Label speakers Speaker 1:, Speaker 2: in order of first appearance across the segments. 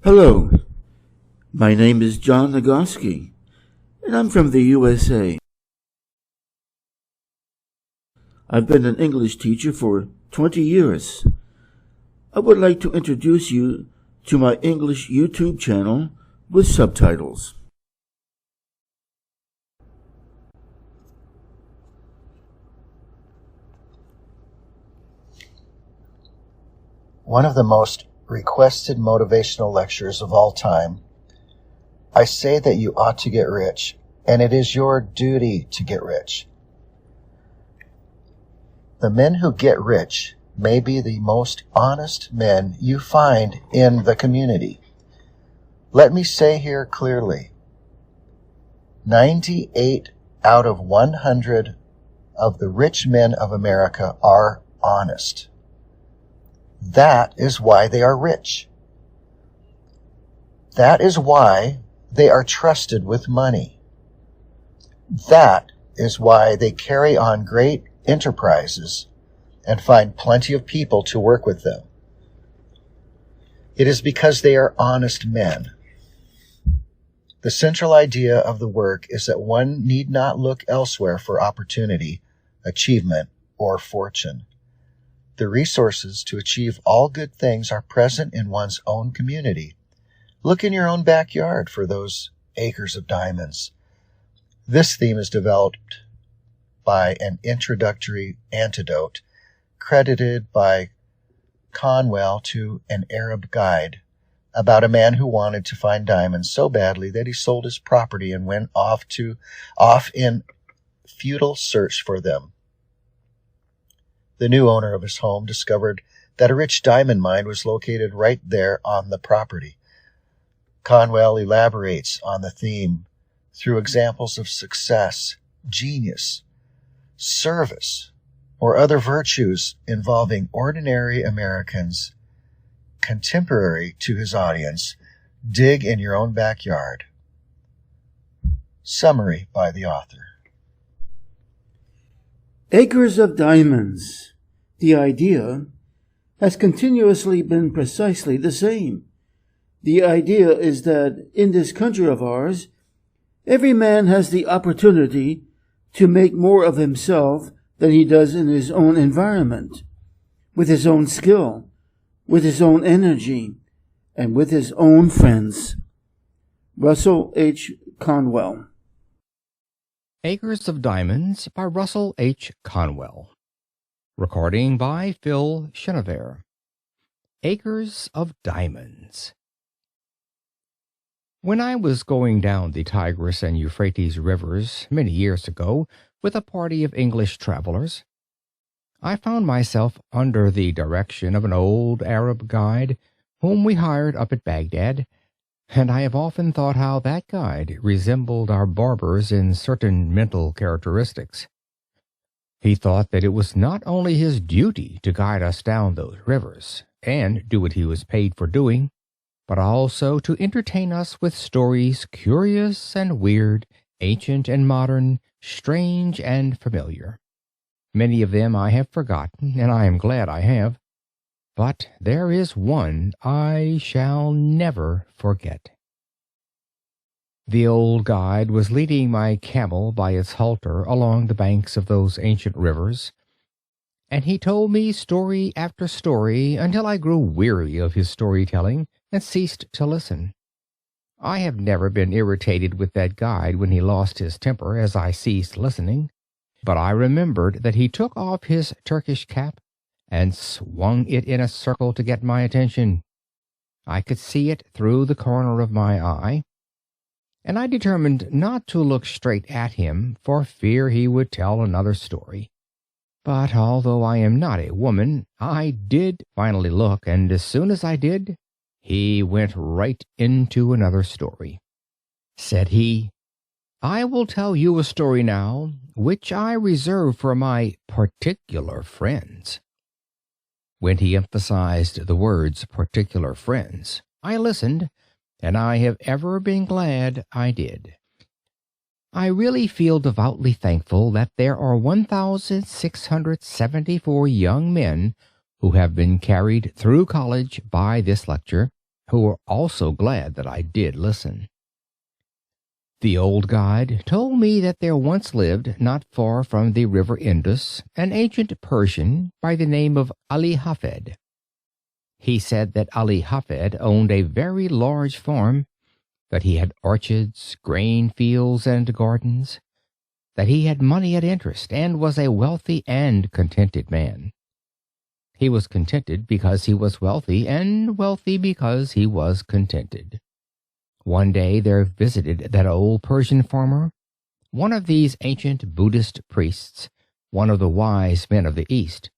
Speaker 1: Hello, my name is John Nagoski, and I'm from the USA. I've been an English teacher for 20 years. I would like to introduce you to my English YouTube channel with subtitles.
Speaker 2: One of the most requested motivational lectures of all time. I say that you ought to get rich, and it is your duty to get rich. The men who get rich may be the most honest men you find in the community. Let me say here clearly, 98 out of 100 of the rich men of America are honest. That is why they are rich. That is why they are trusted with money. That is why they carry on great enterprises and find plenty of people to work with them. It is because they are honest men. The central idea of the work is that one need not look elsewhere for opportunity, achievement, or fortune. The resources to achieve all good things are present in one's own community. Look in your own backyard for those acres of diamonds. This theme is developed by an introductory antidote credited by Conwell to an Arab guide about a man who wanted to find diamonds so badly that he sold his property and went off in futile search for them. The new owner of his home discovered that a rich diamond mine was located right there on the property. Conwell elaborates on the theme through examples of success, genius, service, or other virtues involving ordinary Americans. Contemporary to his audience, dig in your own backyard. Summary by the author.
Speaker 1: Acres of diamonds. The idea has continuously been precisely the same. The idea is that in this country of ours, every man has the opportunity to make more of himself than he does in his own environment, with his own skill, with his own energy, and with his own friends. Russell H. Conwell.
Speaker 3: Acres of Diamonds by Russell H. Conwell. Recording by Phil Chenevert. Acres of Diamonds. When I was going down the Tigris and Euphrates rivers many years ago with a party of English travelers, I found myself under the direction of an old Arab guide whom we hired up at Baghdad, and I have often thought how that guide resembled our barbers in certain mental characteristics. He thought that it was not only his duty to guide us down those rivers and do what he was paid for doing, but also to entertain us with stories curious and weird, ancient and modern, strange and familiar. Many of them I have forgotten, and I am glad I have. But there is one I shall never forget. The old guide was leading my camel by its halter along the banks of those ancient rivers, and he told me story after story until I grew weary of his storytelling and ceased to listen. I have never been irritated with that guide when he lost his temper as I ceased listening, but I remembered that he took off his Turkish cap and swung it in a circle to get my attention. I could see it through the corner of my eye, and I determined not to look straight at him for fear he would tell another story. But although I am not a woman, I did finally look, and as soon as I did, he went right into another story. Said he, "I will tell you a story now, which I reserve for my particular friends." When he emphasized the words particular friends, I listened, and I have ever been glad I did. I really feel devoutly thankful that there are 1,674 young men who have been carried through college by this lecture, who were also glad that I did listen. The old guide told me that there once lived, not far from the river Indus, an ancient Persian by the name of Ali Hafed. He said that Ali Hafed owned a very large farm, that he had orchards, grain fields, and gardens, that he had money at interest, and was a wealthy and contented man. He was contented because he was wealthy, and wealthy because he was contented. One day there visited that old Persian farmer one of these ancient Buddhist priests, one of the wise men of the East.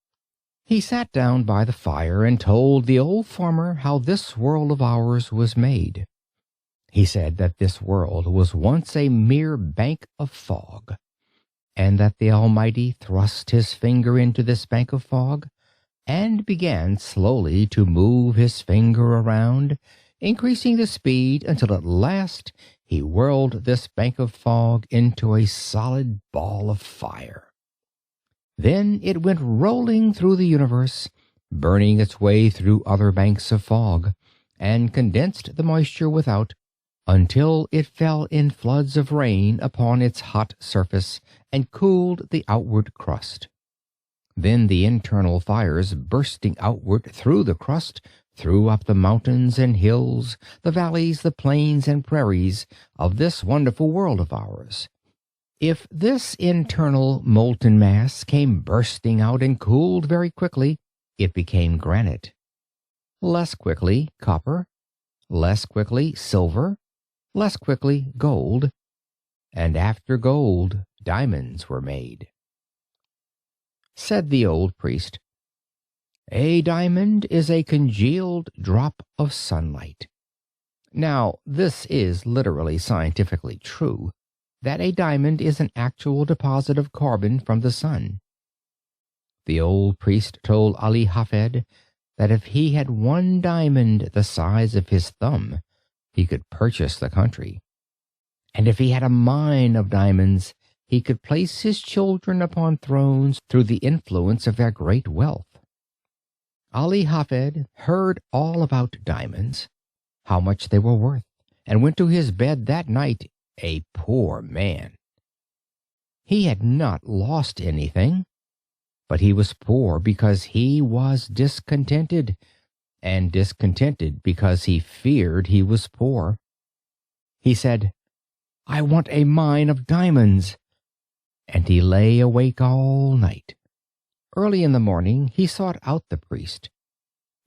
Speaker 3: He sat down by the fire and told the old farmer how this world of ours was made. He said that this world was once a mere bank of fog, and that the Almighty thrust his finger into this bank of fog and began slowly to move his finger around, increasing the speed until at last he whirled this bank of fog into a solid ball of fire. Then it went rolling through the universe, burning its way through other banks of fog, and condensed the moisture without, until it fell in floods of rain upon its hot surface and cooled the outward crust. Then the internal fires bursting outward through the crust threw up the mountains and hills, the valleys, the plains and prairies of this wonderful world of ours. If this internal molten mass came bursting out and cooled very quickly, it became granite. Less quickly, copper. Less quickly, silver. Less quickly, gold. And after gold, diamonds were made. Said the old priest, "A diamond is a congealed drop of sunlight." Now, this is literally scientifically true, that a diamond is an actual deposit of carbon from the sun. The old priest told Ali Hafed that if he had one diamond the size of his thumb, he could purchase the country. And if he had a mine of diamonds, he could place his children upon thrones through the influence of their great wealth. Ali Hafed heard all about diamonds, how much they were worth, and went to his bed that night a poor man. He had not lost anything, but he was poor because he was discontented, and discontented because he feared he was poor. He said, "I want a mine of diamonds," and he lay awake all night. Early in the morning he sought out the priest.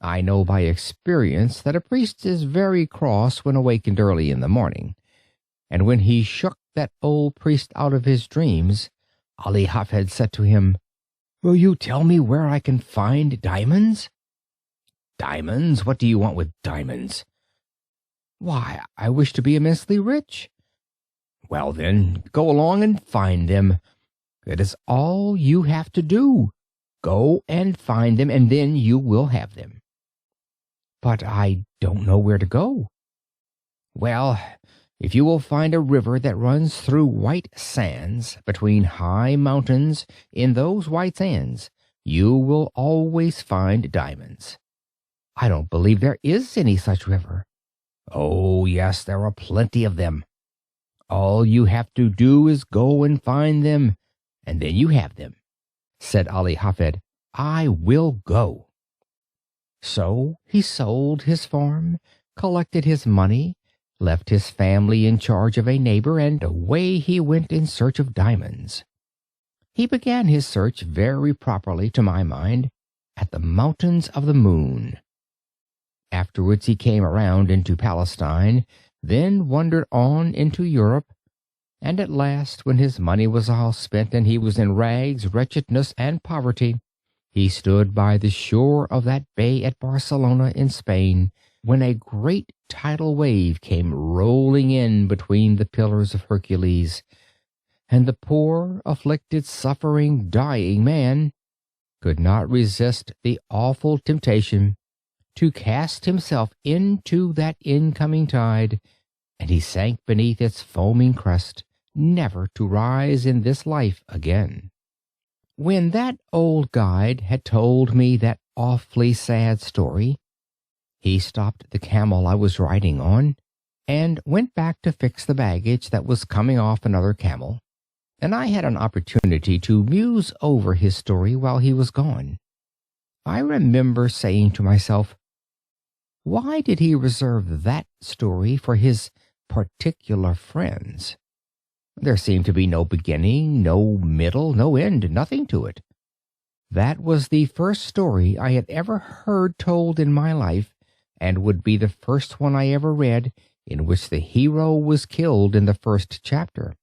Speaker 3: I know by experience that a priest is very cross when awakened early in the morning, and when he shook that old priest out of his dreams, Ali Hafed said to him, "Will you tell me where I can find diamonds?" "Diamonds? What do you want with diamonds?" "Why, I wish to be immensely rich." "Well, then, go along and find them. That is all you have to do. Go and find them, and then you will have them." "But I don't know where to go." "Well, if you will find a river that runs through white sands between high mountains, in those white sands you will always find diamonds." "I don't believe there is any such river." "Oh, yes, there are plenty of them. All you have to do is go and find them, and then you have them." Said Ali Hafed, "I will go." So he sold his farm, collected his money, left his family in charge of a neighbor, and away he went in search of diamonds. He began his search very properly, to my mind, at the Mountains of the Moon. Afterwards he came around into Palestine, then wandered on into Europe, and at last, when his money was all spent and he was in rags, wretchedness, and poverty, he stood by the shore of that bay at Barcelona in Spain, when a great tidal wave came rolling in between the pillars of Hercules, and the poor, afflicted, suffering, dying man could not resist the awful temptation to cast himself into that incoming tide, and he sank beneath its foaming crest, never to rise in this life again. When that old guide had told me that awfully sad story, He stopped the camel I was riding on and went back to fix the baggage that was coming off another camel, and I had an opportunity to muse over his story while he was gone. I remember saying to myself, why did he reserve that story for his particular friends? There seemed to be no beginning, no middle, no end, nothing to it. That was the first story I had ever heard told in my life, and would be the first one I ever read in which the hero was killed in the first chapter.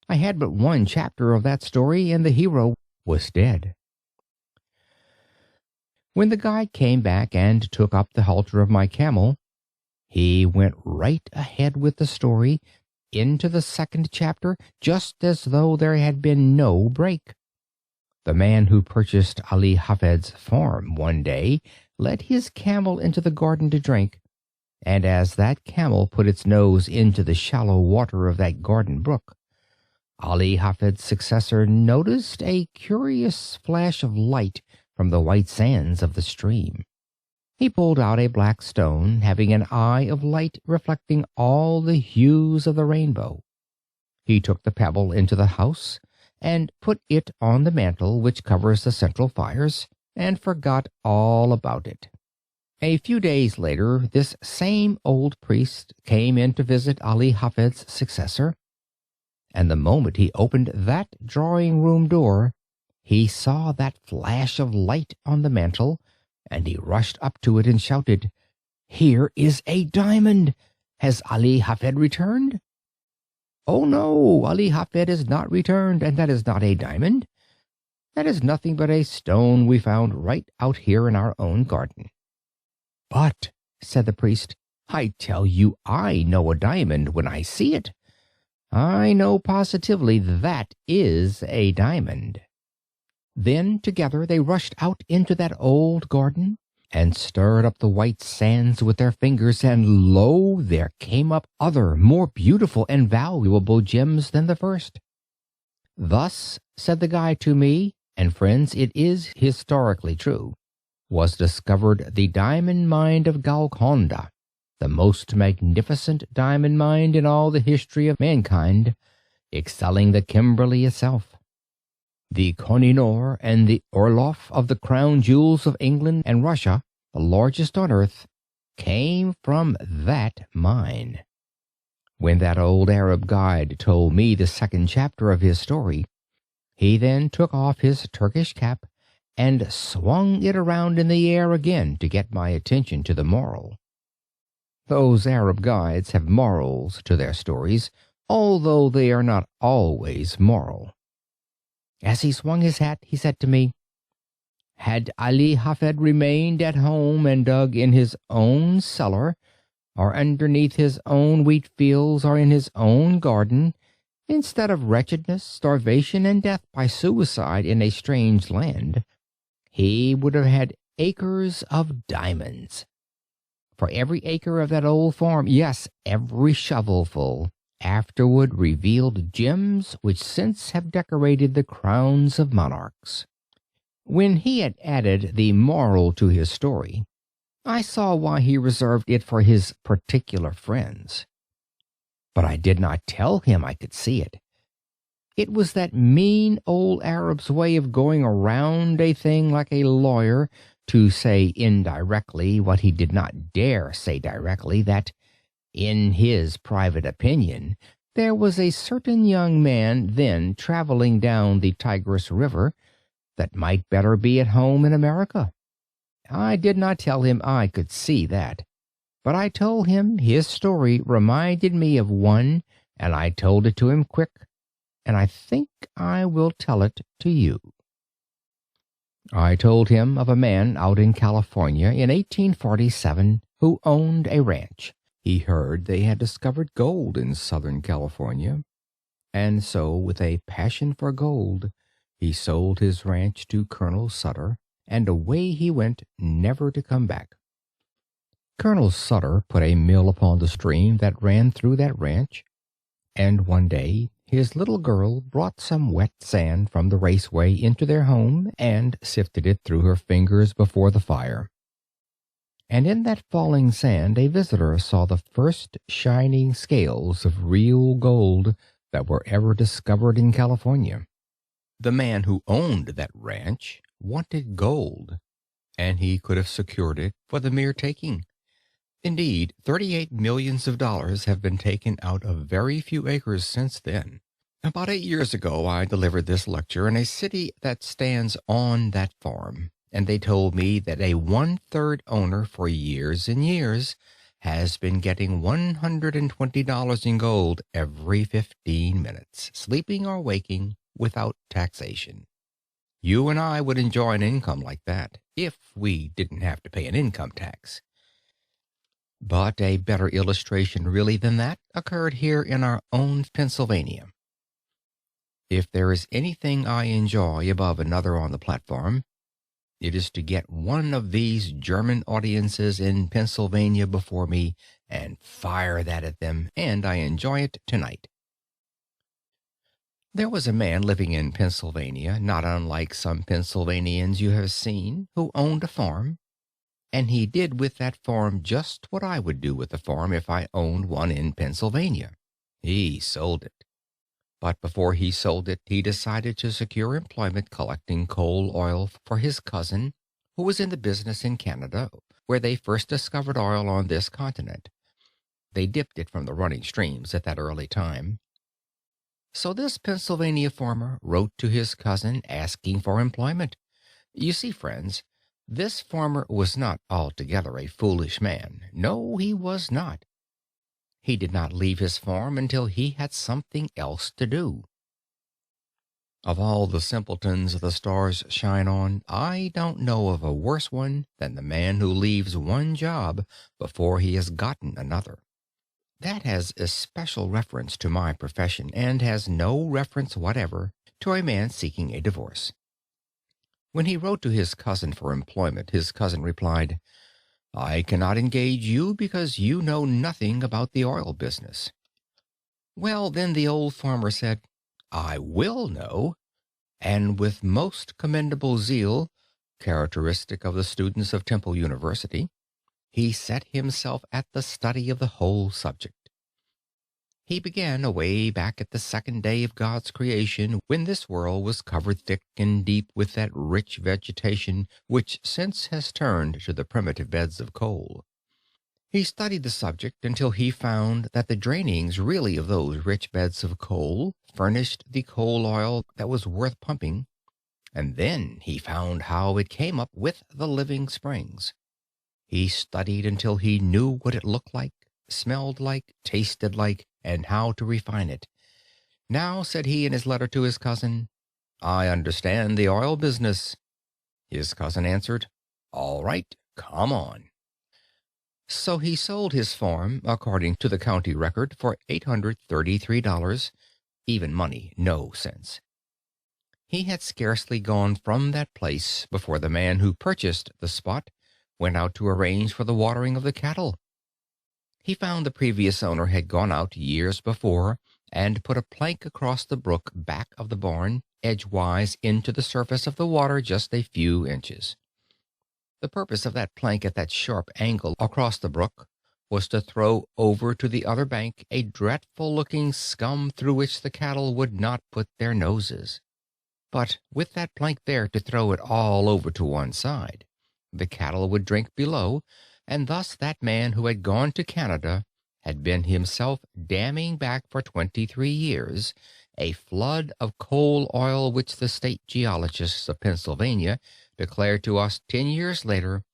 Speaker 3: I had but one chapter of that story, and the hero was dead. When the guide came back and took up the halter of my camel, he went right ahead with the story into the second chapter, just as though there had been no break. The man who purchased Ali Hafed's farm one day led his camel into the garden to drink, and as that camel put its nose into the shallow water of that garden brook, Ali Hafed's successor noticed a curious flash of light from the white sands of the stream. He pulled out a black stone having an eye of light reflecting all the hues of the rainbow. He took the pebble into the house and put it on the mantel which covers the central fires, and forgot all about it. A few days later, this same old priest came in to visit Ali Hafed's successor, and the moment he opened that drawing-room door, he saw that flash of light on the mantel, and he rushed up to it and shouted, "Here is a diamond! Has Ali Hafed returned?" "Oh no, Ali Hafed is not returned, and that is not a diamond. That is nothing but a stone we found right out here in our own garden." "But," said the priest, "I tell you I know a diamond when I see it. I know positively that is a diamond." Then together they rushed out into that old garden and stirred up the white sands with their fingers, and lo, there came up other, more beautiful and valuable gems than the first. "Thus," said the guide to me, and friends, it is historically true, was discovered the diamond mine of Golconda, the most magnificent diamond mine in all the history of mankind, excelling the Kimberley itself. The Koh-i-Noor and the Orloff of the crown jewels of England and Russia, the largest on earth, came from that mine. When that old Arab guide told me the second chapter of his story, he then took off his Turkish cap and swung it around in the air again to get my attention to the moral. Those Arab guides have morals to their stories, although they are not always moral. As he swung his hat, he said to me, "Had Ali Hafed remained at home and dug in his own cellar, or underneath his own wheat fields, or in his own garden, instead of wretchedness, starvation, and death by suicide in a strange land, he would have had acres of diamonds. For every acre of that old farm, yes, every shovelful, afterward revealed gems which since have decorated the crowns of monarchs." When he had added the moral to his story, I saw why he reserved it for his particular friends. But I did not tell him I could see it. It was that mean old Arab's way of going around a thing like a lawyer to say indirectly what he did not dare say directly, that, in his private opinion, there was a certain young man then traveling down the Tigris River that might better be at home in America. I did not tell him I could see that, but I told him his story reminded me of one, and I told it to him quick, and I think I will tell it to you. I told him of a man out in California in 1847 who owned a ranch. He heard they had discovered gold in Southern California, and so, with a passion for gold, he sold his ranch to Colonel Sutter, and away he went, never to come back. Colonel Sutter put a mill upon the stream that ran through that ranch, and one day his little girl brought some wet sand from the raceway into their home and sifted it through her fingers before the fire. and in that falling sand a visitor saw the first shining scales of real gold that were ever discovered in California. The man who owned that ranch wanted gold, and he could have secured it for the mere taking. Indeed, $38 million have been taken out of very few acres since then. About 8 years ago, I delivered this lecture in a city that stands on that farm, and they told me that a one-third owner for years and years has been getting $120 in gold every 15 minutes, sleeping or waking, without taxation. You and I would enjoy an income like that if we didn't have to pay an income tax. But a better illustration really than that occurred here in our own Pennsylvania. If there is anything I enjoy above another on the platform, it is to get one of these German audiences in Pennsylvania before me and fire that at them, and I enjoy it tonight. There was a man living in Pennsylvania, not unlike some Pennsylvanians you have seen, who owned a farm, and he did with that farm just what I would do with a farm if I owned one in Pennsylvania. He sold it. But before he sold it, he decided to secure employment collecting coal oil for his cousin, who was in the business in Canada, where they first discovered oil on this continent. They dipped it from the running streams at that early time. So this Pennsylvania farmer wrote to his cousin asking for employment. You see, friends, this farmer was not altogether a foolish man. No, he was not. He did not leave his farm until he had something else to do. Of all the simpletons the stars shine on, I don't know of a worse one than the man who leaves one job before he has gotten another. That has especial reference to my profession and has no reference whatever to a man seeking a divorce. When he wrote to his cousin for employment, his cousin replied, "I cannot engage you because you know nothing about the oil business." Well, then the old farmer said, "I will know," and with most commendable zeal, characteristic of the students of Temple University, he set himself at the study of the whole subject. He began away back at the second day of God's creation, when this world was covered thick and deep with that rich vegetation which since has turned to the primitive beds of coal. He studied the subject until he found that the drainings really of those rich beds of coal furnished the coal oil that was worth pumping, and then he found how it came up with the living springs. He studied until he knew what it looked like, smelled like, tasted like, and how to refine it. "Now," said he in his letter to his cousin, "I understand the oil business." His cousin answered, "All right, come on." So he sold his farm, according to the county record, for $833, even money, no cents. He had scarcely gone from that place before the man who purchased the spot went out to arrange for the watering of the cattle. He found the previous owner had gone out years before and put a plank across the brook back of the barn, edgewise into the surface of the water just a few inches. The purpose of that plank at that sharp angle across the brook was to throw over to the other bank a dreadful-looking scum through which the cattle would not put their noses. But with that plank there to throw it all over to one side, the cattle would drink below, and thus that man who had gone to Canada had been himself damming back for 23 years a flood of coal oil which the state geologists of Pennsylvania declared to us 10 years later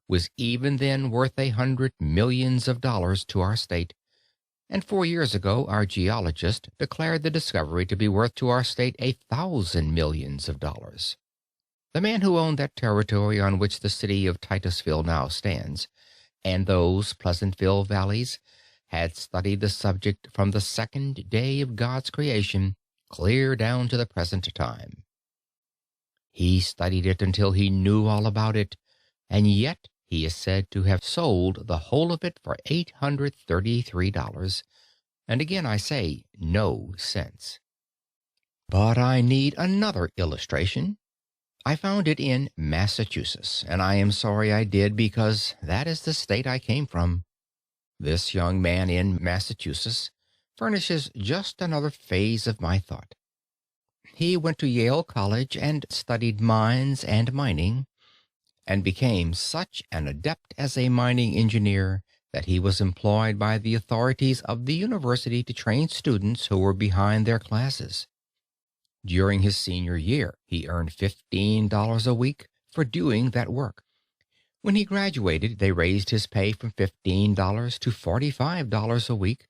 Speaker 3: was even then worth $100 million to our state, and 4 years ago our geologist declared the discovery to be worth to our state $1,000 million. The man who owned that territory on which the city of Titusville now stands, and those Pleasantville valleys, had studied the subject from the second day of God's creation clear down to the present time. He studied it until he knew all about it, and yet he is said to have sold the whole of it for $833, and again I say, no cents. But I need another illustration. I found it in Massachusetts, and I am sorry I did because that is the state I came from. This young man in Massachusetts furnishes just another phase of my thought. He went to Yale College and studied mines and mining, and became such an adept as a mining engineer that he was employed by the authorities of the university to train students who were behind their classes. During his senior year, he earned $15 a week for doing that work. When he graduated, they raised his pay from $15 to $45 a week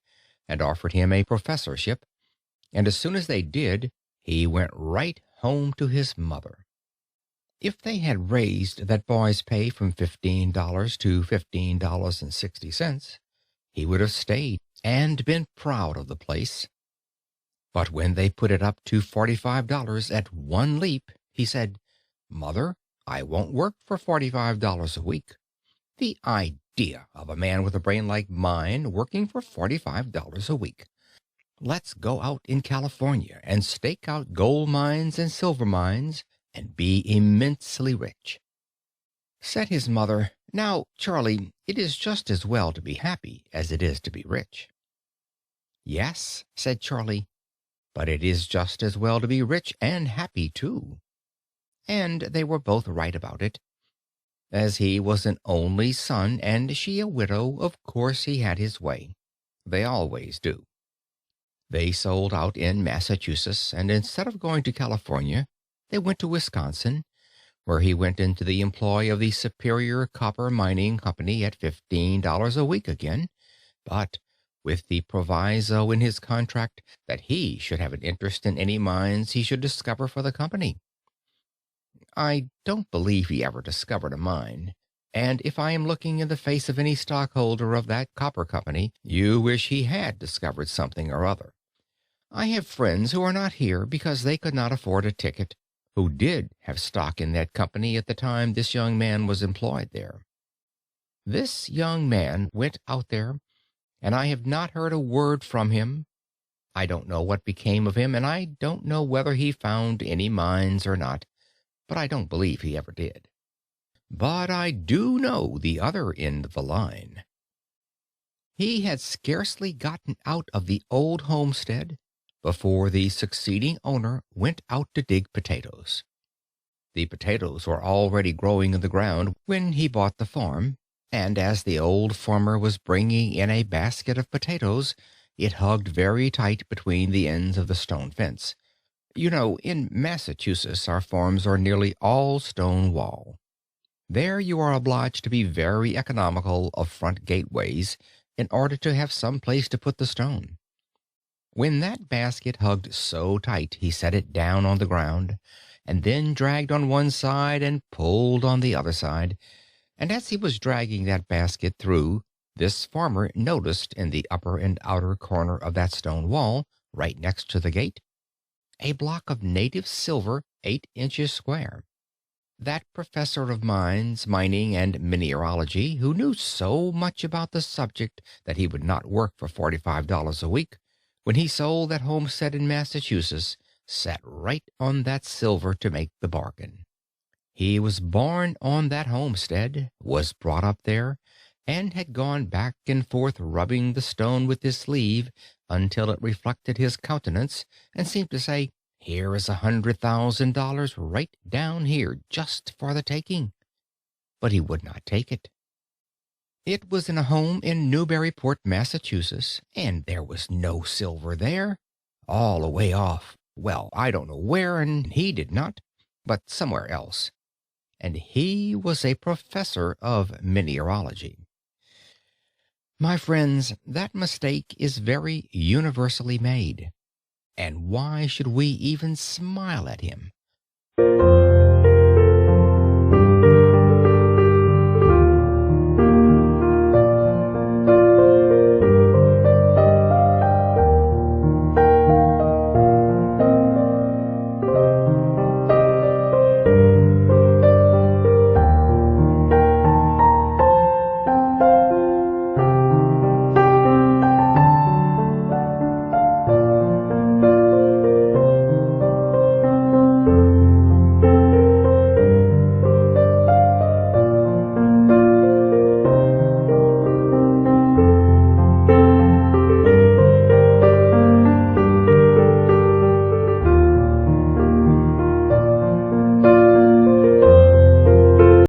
Speaker 3: and offered him a professorship, and as soon as they did, he went right home to his mother. If they had raised that boy's pay from $15 to $15.60, he would have stayed and been proud of the place. But when they put it up to $45 at one leap, he said, "Mother, I won't work for $45 a week. The idea of a man with a brain like mine working for $45 a week. Let's go out in California and stake out gold mines and silver mines and be immensely rich." Said his mother, "Now, Charlie, it is just as well to be happy as it is to be rich." "Yes," said Charlie, "but it is just as well to be rich and happy, too." And they were both right about it. As he was an only son and she a widow, of course he had his way. They always do. They sold out in Massachusetts, and instead of going to California, they went to Wisconsin, where he went into the employ of the Superior Copper Mining Company at $15 a week again, but with the proviso in his contract that he should have an interest in any mines he should discover for the company. I don't believe he ever discovered a mine, and if I am looking in the face of any stockholder of that copper company, you wish he had discovered something or other. I have friends who are not here because they could not afford a ticket, who did have stock in that company at the time this young man was employed there. This young man went out there, and I have not heard a word from him. I don't know what became of him, and I don't know whether he found any mines or not, but I don't believe he ever did. But I do know the other end of the line. He had scarcely gotten out of the old homestead before the succeeding owner went out to dig potatoes. The potatoes were already growing in the ground when he bought the farm, and as the old farmer was bringing in a basket of potatoes, it hugged very tight between the ends of the stone fence. You know, in Massachusetts our farms are nearly all stone wall. There you are obliged to be very economical of front gateways in order to have some place to put the stone. When that basket hugged so tight, he set it down on the ground, and then dragged on one side and pulled on the other side, and as he was dragging that basket through, this farmer noticed in the upper and outer corner of that stone wall, right next to the gate, a block of native silver 8 inches square. That professor of mines, mining, and mineralogy, who knew so much about the subject that he would not work for $45 a week, when he sold that homestead in Massachusetts, sat right on that silver to make the bargain. He was born on that homestead, was brought up there, and had gone back and forth rubbing the stone with his sleeve until it reflected his countenance and seemed to say, "Here is $100,000 right down here just for the taking." But he would not take it. It was in a home in Newburyport, Massachusetts, and there was no silver there. All away off. Well, I don't know where, and he did not, but somewhere else. And he was a professor of mineralogy. My friends, that mistake is very universally made. And why should we even smile at him?